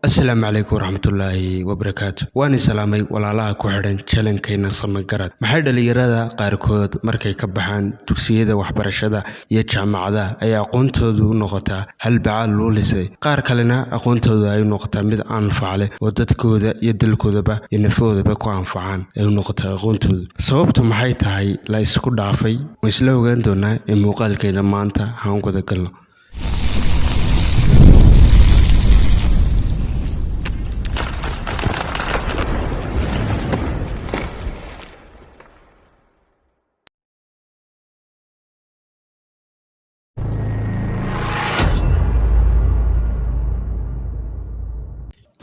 asalaamu calaykum waraxmatullaahi wabarakaatu waani salaamay walaalaha ku xidhan jalankayna samagarad maxay dhalinyarada qaarkood markay ka baxaan dugsiyada waxbarashada iyo jaamacadaha ay aqoontoodu noqotaa halbacaal loo lisay qaar kalena aqoontooda ay noqotaa mid anfacle oo dadkooda iyo dalkoodaba iyo nafoodaba ku anfacaan ay noqotaa aqoontoodu sababtu maxay tahay la isku dhaafay ma isla ogaan doonaa in muuqaalkeena maanta aan wada galno.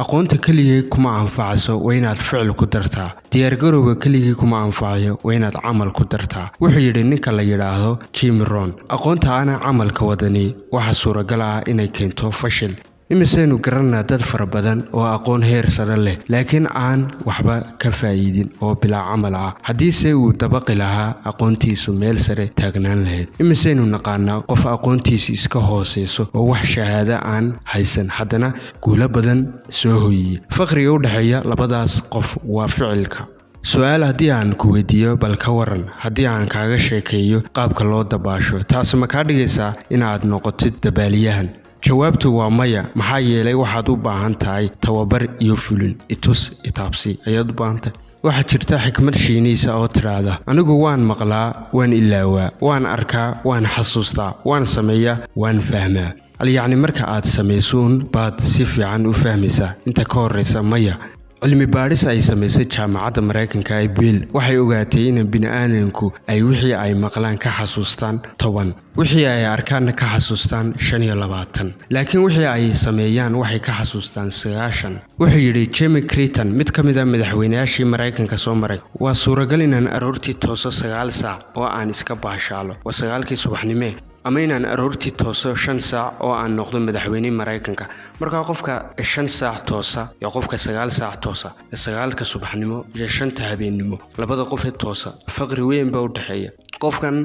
aqoonta keligii kuma anfacayso waa inaad ficil ku dartaa diyaargarowga keligii kuma anfacayo waa inaad camal ku dartaa wuxuu yidhi ninka la yidhaahdo Jim Rohn aqoonta aan camalka wadani waxa suuragal ah inay keento fashil imisaynu garanaa dad fara badan oo aqoon heer sare leh laakiin aan waxba ka faa'iidin oo bilaa camal ah haddiise uu dabaqi lahaa aqoontiisu meel sare taagnaan lahayd imisaynu naqaanaa qof aqoontiisu iska hooseyso oo wax shahaado aan haysan haddana guulo badan soo hoyiyey faqriga u dhexeeya labadaas qof waa ficilka su'aal haddii aan ku weydiiyo bal ka waran haddii aan kaaga sheekeeyo qaabka loo dabaasho taasi ma kaa dhigaysaa inaad noqotid dabaaliyahan jawaabtu waa maya maxaa yeelay waxaad u baahan tahay tababar iyo fulin itus itaabsi ayaad u baahan tahay waxaa jirta xikmad shiinaysa oo tidhaahda anigu waan maqlaa waan ilaawaa waan arkaa waan xasuustaa waan sameeyaa waan fahmaa yacni marka aad samaysuun baad si fiican u fahmaysaa inta ka horraysa maya cilmi baadhis ay samaysay jaamacadda Mareykanka ee Bill waxay ogaatay in bini'aadamku ay wixii ay maqlaan ka xasuustaan 10 wixii ay arkaan ka xasuustaan 25 laakiin wixii ay sameeyaan waxay ka xasuustaan 90 wuxuu yiri Jimmy Creighton mid ka mid ah madaxweynayaashii Mareykanka soo maray waa suuragal inaan aroortii tooso 9 saac oo aan iska baashaalo waa 9kii subaxnimo ama inaan aroortii tooso 5 saac oo aan noqdo madaxweyne Mareykanka marka qofka 5 saac toosa iyo qofka 9 saac toosa 9ka subaxnimo iyo 5ta habeenimo labada qof ee toosa faqri weyn baa u dhaxeeya qofkan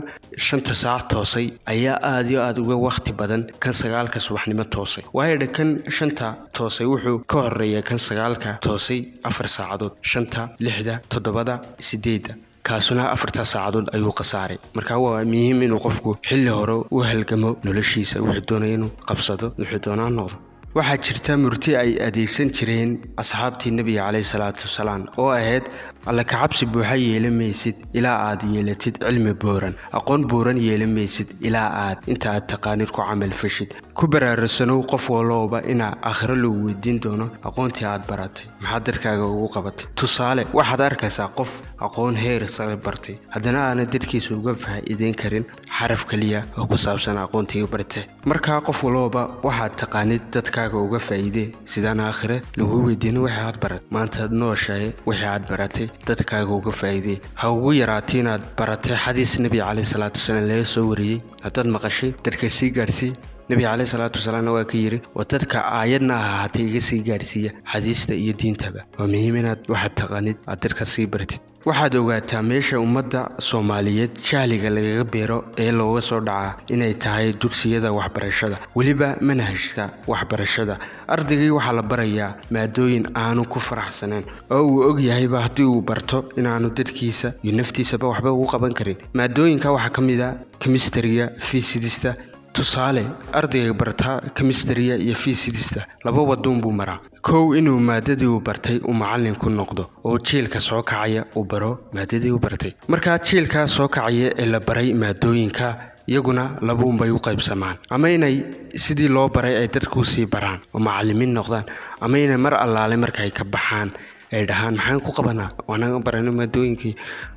5 saac toosay ayaa aad iyo aad uga waqti badan kan 9ka subaxnimo toosay waayo kan 5ta toosay wuxuu ka horeeyaa kan 9ka toosay 4 saacadood 5ta 6da 7da 8da kaasuna 4 saacadood ayuu qasaaray marka waa muhiim inuu qofku xilli hore u halgamo noloshiisa wuxuu doonayo inuu qabsado wuxuu doonaa noqdo waxaa jirta murti ay adeegsan jireen asxaabtii nabiga calayhi salaatu wasalaam oo ahayd alla ka cabsi buuxa yeelamaysid ilaa aad yeelatid cilmi buuran aqoon buuran yeelamaysid ilaa aad inta aad taqaanid ku camal fashid ku baraarsanow qof walba ina aakhiro lagu weydiin doono aqoontii aad baratay maxaa dadkaaga ugu qabatay tusaale waxaad arkaysaa qof aqoon heer sare bartay haddana aan dadkiisa uga faa'iideyn karin xaraf kaliya oo ku saabsan aqoontii bartay marka qof walba waxaad taqaanid dadkaaga uga faa'iidee sidaan aakhire lagu weydiin waxa aad barat maanta nooshahay waxa aad baratay dadkaaga uga faa'iidee ha ugu yaraatiin inaad baratay xadiis nabi calayhi salaatu wasalaam laga soo wariyay haddaad maqashay dadka sii gaarsii nabi calayhi salaatu wasalaam waa ka yiri dadka aayadna ahaatay iga sii gaarsiiya xadiista iyo diintaba waa muhiim inaad waxaad taqaanid aad dadka sii bartid waxaad ogaataa meesha ummadda Soomaaliyeed jahliga lagaga beero ee looga soo dhacaa inay tahay dugsiyada waxbarashada waliba manhajka waxbarashada ardaygii waxa la barayaa maadooyin aanu ku faraxsaneen oo uu og yahay haddii uu barto inaanu dadkiisa iyo naftiisaba waxba ugu qaban karin maadooyinka waxa kamid ah chemistry-ga physics-ta tusaale ardayga barta chemistry iyo physics laba wadoon buu maraa kow inuu maadadii uu bartay uu macallin ku noqdo oo jiilka soo kacaya uu baro maadadii uu bartay marka jiilka soo kacaya ee la baray maadooyinka iyaguna labuun bay u qaybsamaan ama inay sidii loo baray ay dadku sii baraan oo macallimiin noqdaan ama inay mar allaale markay ka baxaan ay dhahaan maxaan ku qabanaa waana baranay maadooyinkii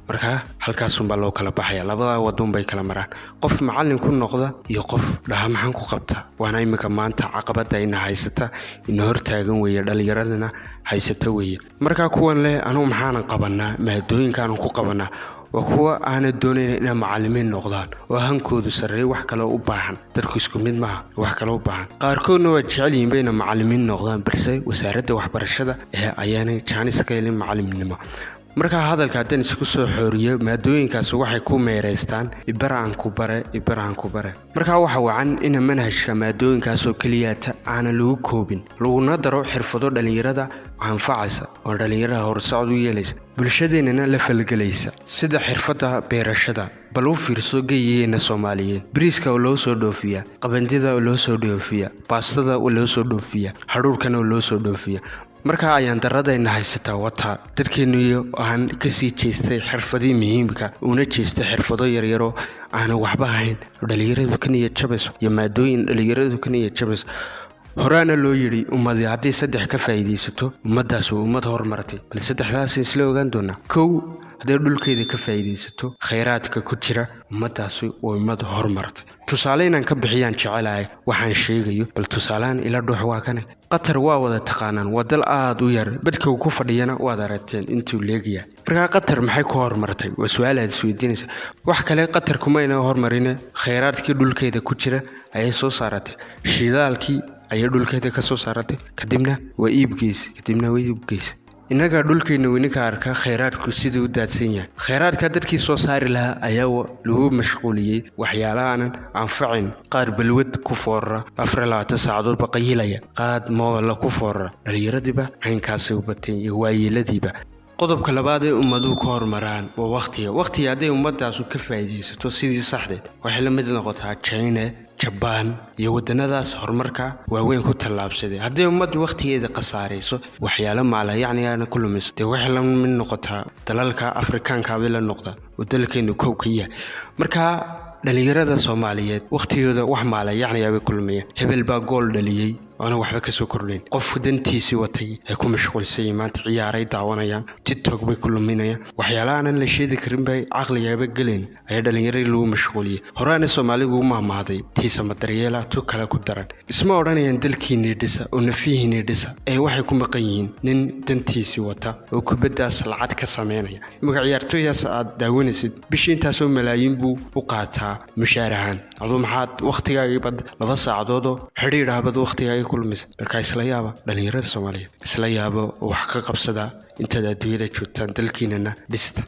marka halkaas baa loo kala baxaya labada wadoon bay kala maraan qof macallin ku noqda iyo qof dhaha maxaan ku qabtaa waana imika maanta caqabada ina haysata in hortaagan weeye dhalinyaradana haysata weeye marka kuwan leh anu maxaan qabanaa maadooyinkaan ku qabanaa waa kuwa aan doonayn inay macallimiin noqdaan oo hankoodu sareey wax kale u baahan dadku isku mid maaha wax kale u baahan qaarkoodna waa jecel yihiin inay macallimiin noqdaan balse wasaaradda waxbarashada ee ayaanay jaanis ka helin macalliminimo marka hadalka haddaan isku soo xooriyo maadooyinkaas waxay ku meereystaan ibaraan ku bare marka waxa wacan in manhajka maadooyinkaas oo kaliya aan lagu koobin laguna daro xirfado dhalinyarada anfacaysa oo dhalinyarada horsocod u yeelaysa bulshadeena la falgalaysa sida xirfada beerashada bal u fiirso geeyeena Soomaaliyeed bariiska oo loo soo dhoofiya qabandida oo loo soo dhoofiya baastada oo loo soo dhoofiya haruurkana oo loo soo dhoofiya marka ayaan daradayna haysataa wata dadkeenu aan ka sii jeestay xirfadii muhiimka una jeestay xirfado yaryaro aan waxba ahayn dhalinyaradu kan iyo jabis iyo maadooyin dhalinyaradu kan iyo jabis horaana loo yiri ummadii haddii saddex ka faa'iideysato ummadaas oo ummad horumartay bal saddexdaas isla ogaan doona kow haddii dhulkeeda ka faa'iideysato khayraadka ku jira ummadaas oo ummad horumartay tusaale inaan ka bixiyaan jecelahay waxaan sheegayo bal tusaalaan ila dhuux waa kan qatar waa wada taqaanaan wadal aad u yar badka ku fadhiyana waad aragteen intuu leegiya marka qatar maxay ku horumartay waa su'aal aad isweydiinaysa wax kale qatar kuma inay horumarin khayraadkii dhulkeeda ku jira ayay soo saaratay shidaalkii ayay dhulkeeda ka soo saaratay kadibna waa iibgeys inaga dhulkeena weynka arka khayraadku sidoo daadsan yahay khayraadka dadkii soo saari lahaa ayaa lagu mashquuliyay waxyaalahan anfacin qaar balwad ku foorra 24 saacadood baqayilaya qaad moola ku foorra dhalinyaradiiba caynkaas u batay iyo waayeeladiiba qodobka labaad ee ummadu ku horumaraan waa waqtiga haday ummadaas ka faa'iideysato sidii saxdeed waxay la mid noqotaa China Japan iyo wadanadaas horumarka waaweyn ku tallaabsaday haddii ummadu waqtigeeda qasaareyso waxyaalo maala aan ku lumis waxay la mid noqotaa dalalka Afrikaanka la noqda wadalkeenu kowkiya marka dhalinyarada Soomaaliyeed waqtigooda wax maala ay ku lumiyeen hebel baa gool dhaliyay أنا وحبك سو كورلين قف دنتي سوتي هيكون مشغول سي ما عياري دعوانيا تيك بكل منايا وحيالانا اللي شي ذكرين باي عقلي يا بقلين هي دلنيري لو مشغولي هرانا سومالي وما ماضي تيسا مدريالا تو كلا كدران اسمه وراني يندلكي نيدسا ونفيه نيدسا اي waxay ku maqayin nin dantiisi wata oo ku badaas lacag ka sameeynaya magac ciyaartooyas aad daawanaysid bishii intaas oo malaayiin buu u qaataa mushaarahan adoo maxaad waqtigaaga bad 2 saacadood oo xiriir ah bad waqtigaaga kulmis marka isla yaaba dhalinyarada Soomaaliyeed isla yaaba wax ka qabsada inta adduunyada joogtaan dalkiinana dhista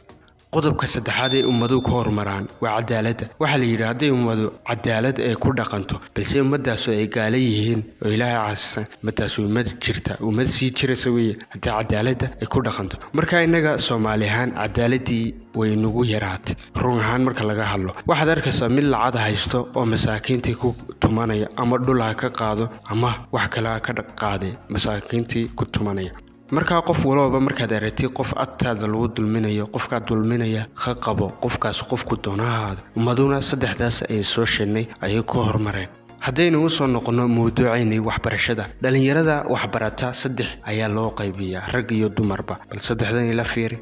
qodobka saddexaad ee ummadu ku horumaraan waa cadaaladda waxa la yiraahdo ummadu cadaalad ay ku dhaqanto balse ummadaas ay gaala yihiin oo Ilaahay caasisan ummadaas ummad jirta ummad sii jiraysa weeye haddii cadaaladda ay ku dhaqanto marka inaga Soomaalihan cadaaladii way nagu yaraatay run ahaan marka laga hadlo waxaad arkaysaa mid lacag haysto oo masaakiintii ku tumanaya ama dhulaha ka qaado ama wax kale ka qaaday masaakiintii ku tumanaya marka qof walba markaad aragtay qof agtaada lagu dulminayo qofka dulminaya qabo qofkaas qofku doonaha ummaduna saddexdaas ay soo sheegnay ayay ku horumareen haddaynu u soo noqono mawduuceynay waxbarashada dhalinyarada waxbarata saddex ayaa loo qaybiyaa rag iyo dumarba bal saddexdan ila fiiri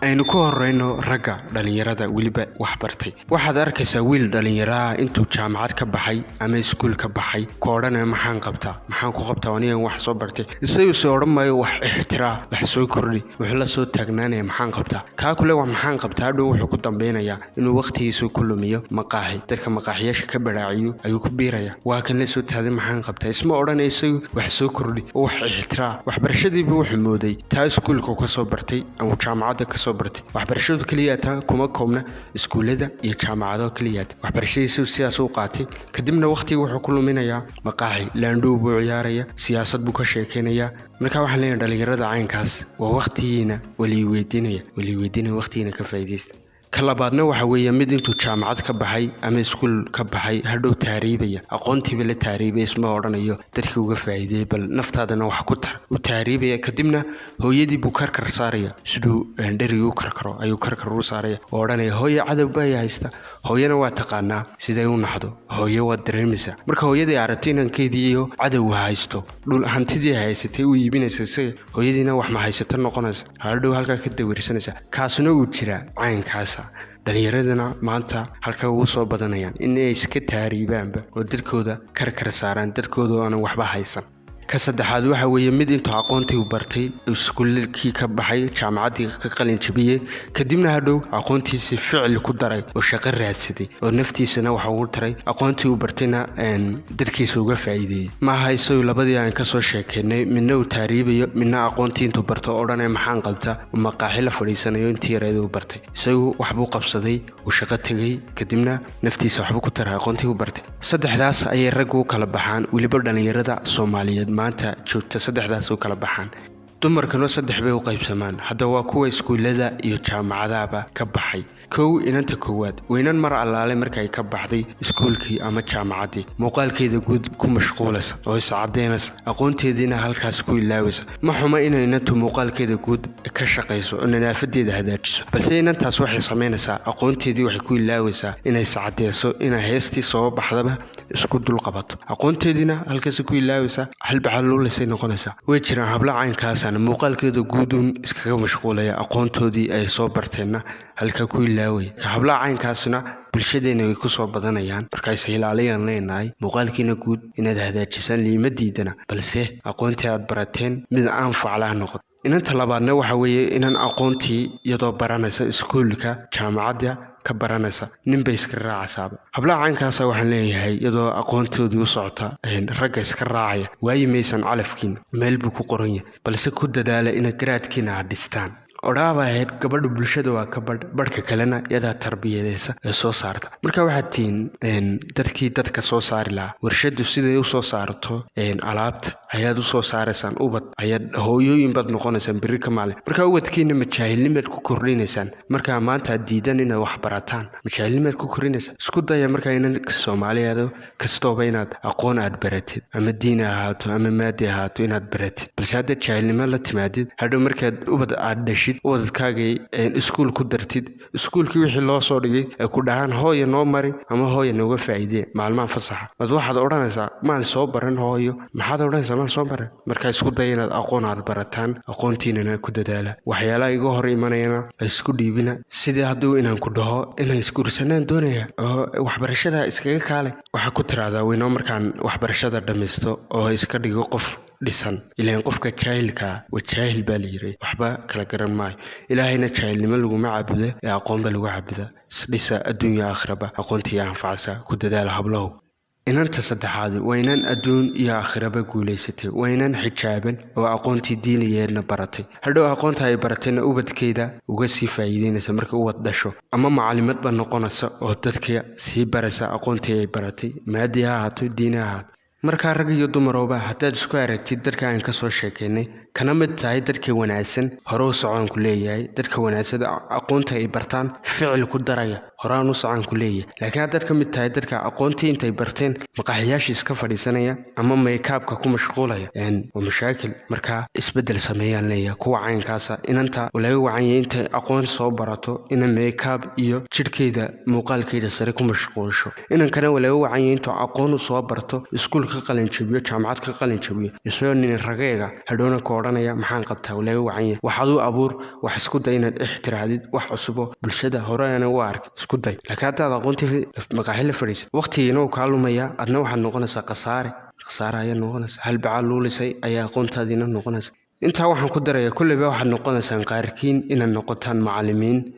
aynu ku horeyno ragga dhalinyarada waliba wax bartay waxaad arkaysaa wiil dhalinyarada intuu jaamacad ka baxay ama iskuul ka baxay koodhana maxaan ku qabtaa aniga wax soo bartay isagoo soo oramayo wax ixtiraam wax soo kordhi wuxuu la soo taagnaanay maxaan qabtaa ka kule wax maxaan qabtaa dhow wuxuu ku dambeynaya inuu waqtigiisa ku lumiyo maqaaxi dadka maqaaxiyaasha ka baraaciyo ayuu ku biiraya waa kan la soo taaday maxaan qabtaa isma oranayso wax soo kordhi wax ixtiraam waxbarashadiiba wuxuu mooday taa iskuulka ka soo bartay ama jaamacadda waxbarashadu kaliya kuma koobna iskuulada iyo jaamacado kaliya waxbarashadiisu siyaasad u qaatay kadibna waqtiga wuxuu ku luminayaa maqaaxi laanduu buu ciyaaraya siyaasad buu ka sheekeynaya marka waxaan leeyahay dhalinyarada caynkaas waa waqtigiina wali weydiinaya waqtigiina ka faa'iideysta kalabaadna waxa weeye mid intuu jaamacad ka baxay ama iskuul ka baxay hadhow taariibaya aqoontiiba la taariibay isma oranayo dadkii uga faa'iideeyay bal naftaadana wax ku tar u taariibaya kadibna hooyadii buu karkar saaraya siduu dherigu karkaro ayuu karkar u saaraya oo oranaya hooyo cadow baa haysta hooyana waa taqaanaa siday u naxdo hooyo waa dareemaysa marka hooyadii aragtay inankeedii iyo cadow haysto dhul hantidii haysatay u iibinaysa si hooyadiina wax ma haysato noqonaysa hadhow halka ka dawirsanaysa kaasuna uu jira caynkaas dhalinyaradana maanta halka ugu soo badanayaan in ay iska taariibaanba oo dadkooda karkar saaraan dadkooda aan waxba haysan ka saddexaad waxa weeye mid intuu aqoontii u bartay iskuulkii ka baxay jaamacaddii ka qalin jabiyey kadibna hadhow aqoontiisii ficil ku daray oo shaqo raadsaday oo naftiisana waxa ugu taray aqoontii uu bartayna dadkiisa uga faa'iideeyey maaha isagu labadii aan kasoo sheekeynay midna uu taariibayo midna aqoontii intuu barto oo dhan maxaan qabta maqaaxi la fadhiisanayo intii yareed uu bartay isagu waxbuu qabsaday uu shaqo tegay kadibna naftiisa waxbuu ku taray aqoontii uu bartay saddexdaas ayay raggu kala baxaan weliba dhalinyarada Soomaaliyeed maanta joogta saddexdaas u kala baxaan dumarkana saddex bay u qaybsamaan hadda waa kuwa iskuulada iyo jaamacadaha ka baxay kow inanta koowaad weynan mar allaale markay ka baxday iskuulkii ama jaamacaddii muuqaalkeeda guud ku mashquulaysa oo iscadeynaysa aqoonteediina halkaas ku ilaawaysa ma xuma inay inantu muuqaalkeeda guud ka shaqayso oo nadaafadeeda hagaajiso balse inantaas waxay sameynaysaa aqoonteedii waxay ku ilaawaysaa inay iscadeyso inay heestii soo baxdaba isku dul qabato aqoonteediina halkaas ku ilaawaysa halbaxaluulisay noqonaysa way jiraan habla caynkaas muuqaalkeeda guudun iskaga mashquulaya aqoontoodii ay soo barteenna halka ku ilaaway ka hablaha caynkaasna bulshadeena way ku soo badanayaan markaas ilaaliyaan leenahay muuqaalkiina guud inaad hagaajisaan liimadiidana balse aqoontii aad barateen mid aan faclaa noqoto inanta labaadna waxa weeye inaan aqoontii iyadoo baranaysa iskuulka jaamacadda ka baranaysa nin bay iska raacaysaa hablaha caynkaas waxaan leeyahay iyadoo aqoontoodii u socota ragga iska raacaya waayi maysan calafkiin meel buu ku qoran yahay balse ku dadaala inaad garaadkiina dhistaan odhaaba ahayd gabadha bulshada waa ka badhka kalena iyadaa tarbiyadeysa ee soo saarta marka waxaad tihiin dadkii dadka soo saari lahaa warshadu siday u soo saarto alaabta ayaad u soo saaraysaan ubad ayaad hooyooyin baad noqonaysaan berri ka maalin marka ubadkiina majaahilnimaad ku kordhinaysaan marka maanta aad diidan inaad wax barataan majaahilnimaad ku kordhinaysaan isku daya marka inan Soomaaliyeed kastooba inaad aqoon aad baratid ama diin ahaato ama maadi ahaato inaad baratid balse hadda jaahilnimo la timaadid hadhow markaad ubad aad dhashid wadadkaagay iskuul ku dartid iskuulkii wixii loo soo dhigay ay ku dhahaan hooyo noo mari ama hooyo nooga faa'iidee maalmaha fasaxa mad waxaad odhanaysaa maan soo baran hooyo maxaad odhanaysaa maan soo baran marka isku day inaad aqoon aad barataan aqoontiinana ku dadaala waxyaalaha iga hor imanayana isku dhiibina sidii hadduu inaan ku dhaho inaan isguursanaan doonaya oo waxbarashada iskaga kaalay waxaa ku tiraahdaa weynoo markaan waxbarashada dhammaysto oo iska dhigo qof dhisan ilaan qofka jaahilka waa jaahil baa la yiri waxba kala garan maayo ilaahayna jaahilnimo laguma caabudo ee aqoon baa lagu caabudaa isdhisa adduunya aakhiraba aqoontii anfacaysa ku dadaala hablow inanta saddexaad waa inaan adduun iyo aakhiraba guulaysatay waa inaan xijaaban oo aqoontii diiniyeedna baratay hadhow aqoonta ay baratayna ubadkeeda uga sii faa'iideynaysa marka ubad dhasho ama macallimad ba noqonaysa oo dadka sii baraysa aqoontii ay baratay maadi ha ahaato diini ha ahaato marka rag iyo dumarooba haddaad isku aragtid dadka aan ka soo sheekeynay kana mid tahay dadka wanaagsan hore u socon ku leeyahay dadka wanaagsan aqoonta ay bartaan ficil ku daraya horaan u socon ku leeyahay laakiin haddaad ka mid tahay dadka aqoontii intay barteen maqaaxiyaasha iska fadhiisanaya ama makeup-ka ku mashquulaya waa mashaakil marka isbedel sameeyaan leeyahay kuwa caynkaasa inanta laga wacanyay intay aqoon soo barato in makeup iyo jidhkeeda muuqaalkeeda sare ku mashquulsho inankana laga wacanyay intuu aqoon u soo barto iskuulka qalin jabiyo jaamacad ka qalin jabiyo isoo nin rageega hadhowna ku odhanaya maxaan qabtaa laga wacanyay waxaad u abuur wax isku day inaad ixtiraadid wax cusub bulshada horeena u ark isku day laakiin haddaad aqoontii maqaaxi la fadhiisid waqtigiina uu kaa lumaya adna waxaad noqonaysaa khasaare ayaa noqonaysa halbacaal luulisay ayaa aqoontaadiina noqonaysa intaa waxaan ku darayaa kulliba waxaad noqonaysaan qaarkiin inaad noqotaan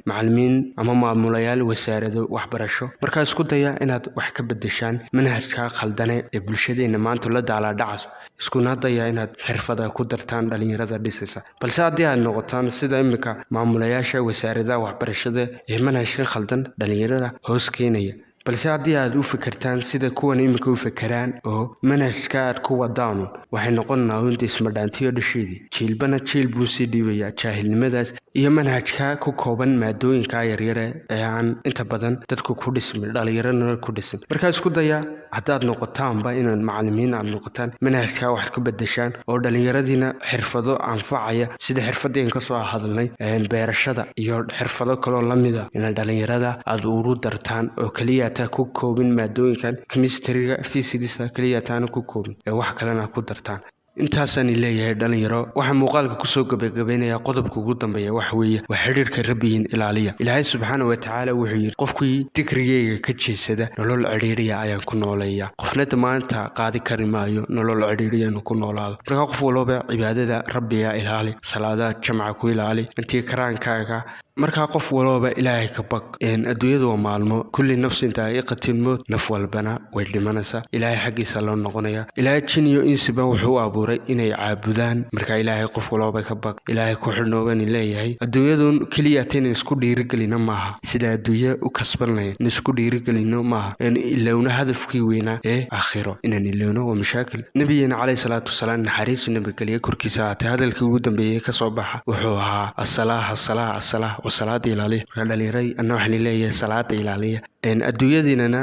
macallimiin ama maamulayaal wasaarado waxbarasho markaa isku daya inaad wax ka bedeshaan manhajka khaldane ee bulshadeena maanta la daalaadhacayso iskuna daya inaad xirfada ku dartaan dhalinyarada dhisaysa balse haddii aad noqotaan sida imika maamulayaasha wasaaradaha waxbarashada ee manhajka khaldan dhalinyarada hoos keenaya balse haddii aad u fikirtaan sida kuwan imika u fikiraan oo manhajka aad ku wadaan waxay noqonaa inta ismadhaantiyo dhasheedii jiilbana jiil buu sii dhiibayaa jaahilnimadaas iyo manhajka ku kooban maadooyinka yaryare ee aan inta badan dadku ku dhismin dhalinyarana ku dhisin markaa isku daya haddaad noqotaanba inaad macallimiin aad noqotaan manhajka waxaad ku bedeshaan oo dhalinyaradiina xirfado anfacaya sida xirfadeen ka soo hadalnay beerashada iyo xirfado kaloo lamida inaad dhalinyarada aad ugu dartaan oo kaliya ku koobin maadooyinkan chemistry-ga physics kaliya taana ku koobin ee wax kalena ku dartaan intaasaan leeyahay dhalinyaro waxa muuqaalka ku soo gabagabeynaya qodobka ugu dambeeya wax weeye waa xiriirka rabbigiin ilaaliya ilaahay subxaanahu wa tacaala wuxuu yiri qofkii dikrigeyga ka jeesada nolol ciriiriya ayaan ku nooleeyaa qofna maanta qaadi kari maayo nolol ciriiriya ku noolaado marka qof walba cibaadada rabbiga ilaali salaada jamca ku ilaali intii karaankaaga marka qof walba ilaahay ka baq adduunyadu waa maalmo kulli nafsin daa'iqatul maut naf walbana way dhimanaysaa ilaahay xaqiisa loo noqonaya ilaahay jiniyo insiba wuxuu abuuray inay caabudaan marka ilaahay qof walba ka baq ilaahay ku xidhnooban leeyahay adduunyadun kaliya tiin isku dhiirigelina maaha sida adduunya u kasbanay isku dhiirigelino maaha ilowna hadafkii weynaa ee aakhiro inaan ilowno waa mashaakil nabiyina calayhi salaatu wasalaam naxariisu nabadgelyo korkiisa ahaatay hadalkii ugu dambeeyay ka soo baxa wuxuu ahaa as-salaah وصلاة إلالية رالي أنا وحني ليه صلاة إلالية adduunyadiinana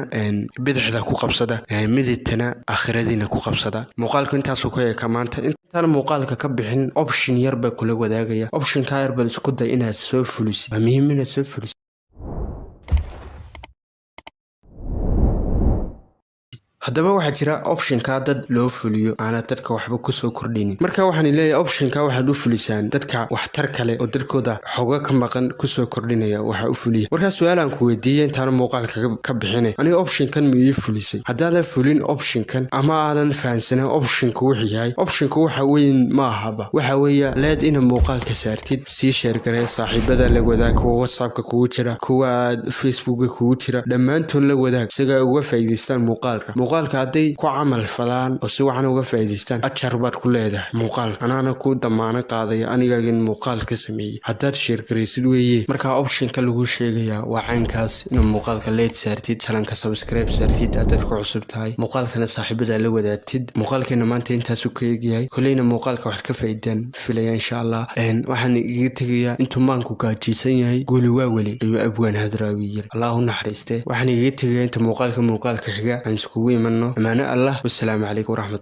bidixda ku qabsada miditana aakhiradiina ku qabsada muuqaalku intaas uu ka yahay maanta intaan muuqaalka ka bixin option yar ba kula wadaagaya option ka yar bal isku day inaad soo fulisid waa muhiim inaad soo fulisid haddaba waxa jira option ka dad loo fuliyo aan dadka waxba ku soo kordhinin marka waxaan leeyahay option ka waxa uu fulisaan dadka waxtar kale oo dadkooda xoga ka maqan ku soo kordhinaya waxa uu fuliyo marka su'aalan ku weydiiyay intaan muuqaalka ka bixinay aniga option kan miyay fulisay haddii fulin option kan ama aadan fahansanaa option ku wixii yahay option ku waxa weyn ma ahaba waxa weeyaa leed in muuqaalka saartid si share garay saaxiibada la wadaag kuwa WhatsApp-ka kugu jira kuwa Facebook-ka kugu jira dhamaantood la wadaag siga uga faa'iideystaan muuqaalka hadday ku camal falaan oo si wacan uga faa'iideystaan ajar baad ku leedahay muuqaalka anaana ku damaano qaaday aniga in muuqaalka sameeyay haddaad share garaysid weeye marka option-ka lagu sheegaya waa caynkaas in muuqaalka like saartid channel-ka subscribe saartid haddaad ku cusub tahay muuqaalkana saaxiibada la wadaagtid muuqaalkeena maanta intaas uu ka eegyahay kuleyna muuqaalka wax ka faa'iidaan filaya insha Allah waxaan iga tagayaa intuu maanku gaajiisan yahay gooli waa wali ayuu abwaan hadraawi yiri Allahu naxariiste waxaan iga tagayaa inta muuqaalka xiga aan isku أمانة الله والسلام عليكم ورحمة الله.